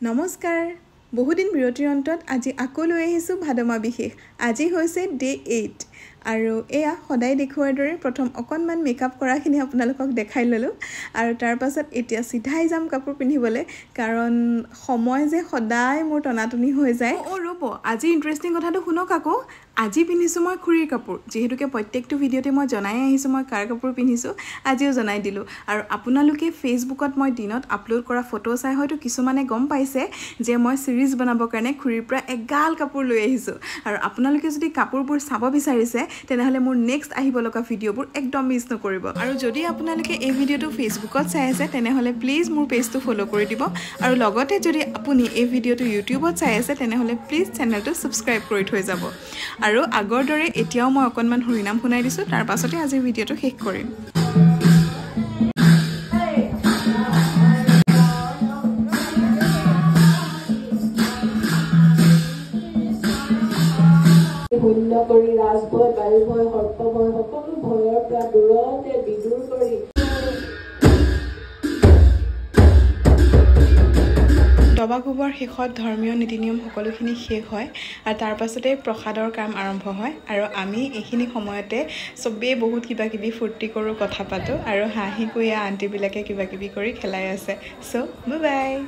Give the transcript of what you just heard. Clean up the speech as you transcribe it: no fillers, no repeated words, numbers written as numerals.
নমস্কাৰ বহুদিন বিৰতিৰ অন্তত আজি আকৌ লৈ আহিছোঁ ভাদমা বিশেষ আজি হৈছে ডে 8 আৰু এয়া সদায় দেখুৱাৰ দৰে প্ৰথম অকণমান মেকআপ কৰাখিনি আপোনালোকক দেখাই ললোঁ আৰু তাৰ পাছত এতিয়া সিধাই যাম কাপোৰ পিন্ধিবলৈ কাৰণ সময় যে সদায় মোৰ টনাটনি হৈ যায় ৰ'ব আজি ইন্টাৰেষ্টিং কথাটো শুনক আকৌ আজি পিন্ধিছোঁ মই খুৰীৰ কাপোৰ যেহেতুকে প্ৰত্যেকটো ভিডিঅ'তে মই জনাই আহিছোঁ মই কাৰ কাপোৰ পিন্ধিছোঁ আজিও জনাই দিলোঁ আৰু আপোনালোকে ফেচবুকত মই দিনত আপলোড কৰা ফটো চাই হয়তো কিছুমানে গম পাইছে যে মই সিৰিজ বনাবৰ কাৰণে খুৰীৰ পৰা এগাল কাপোৰ লৈ আহিছোঁ আৰু আপোনালোকে যদি কাপোৰবোৰ চাব বিচাৰিছে তেনেহলে মোৰ নেক্সট আহিব লগা ভিডিঅ'বোৰ একদম মিছ নকৰিব আৰু যদি আপোনালোকে এই ভিডিঅ'টো ফেচবুকত চাই আছে তেনেহলে প্লিজ মোৰ পেজটো ফলো কৰি দিব আৰু লগতে যদি আপুনি এই ভিডিঅ'টো ইউটিউবত চাই আছে তেনেহলে প্লিজ চেনেলটো সাবস্ক্ৰাইব কৰি থৈ যাব আৰু আগৰ দৰে এতিয়াও মই অকণমান হৰিনাম শুনাই দিছোঁ তাৰ পাছতে আজি ভিডিঅ'টো শেষ কৰিম শূন্য কৰি ৰাজভয় বায়ুভয় সৰ্পভয় সকলো ভয়ৰ পৰা দূৰতে বিদূৰ কৰি দবা কোবৰ শেষত ধৰ্মীয় নীতি নিয়ম সকলোখিনি শেষ হয় আৰু তাৰ পাছতে প্ৰসাদৰ কাম আৰম্ভ হয় আৰু আমি এইখিনি সময়তে চবেই বহুত কিবা কিবি ফূৰ্তি কৰোঁ কথা পাতোঁ আৰু হাঁহি কুইয়া আণ্টিবিলাকে কিবা কিবি কৰি খেলাই আছে চ' বাই বাই